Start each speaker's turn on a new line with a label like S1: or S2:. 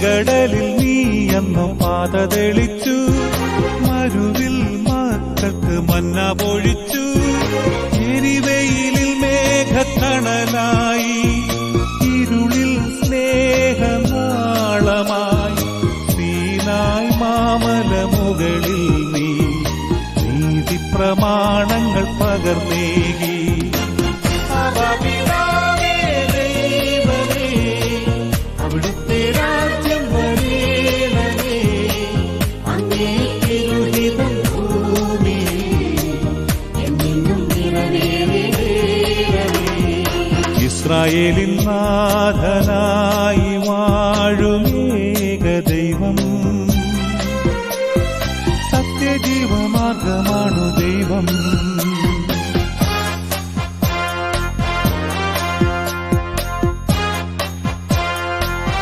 S1: ചെങ്കടലിൽ നീ എന്നു പാത തെളിച്ചു, മരുവിൽ മക്കൾക്ക് മന്ന പൊഴിച്ചു, എരിവെയിലിൽ മേഘത്തണലായി, ഇരുളിൽ സ്നേഹനാളമായി, സീനായ് മാമല മുകളിൽ നീ നീതി പ്രമാണങ്ങൾ പകർന്നേകി. അവിടുത്തെ രാജ്യം വരേണമേ, അങ്ങേ തിരുഹിതം ഭൂമിയിൽ എന്നെന്നും നിറവേറണമേ. ഇസ്രായേലിൻ നാഥനായ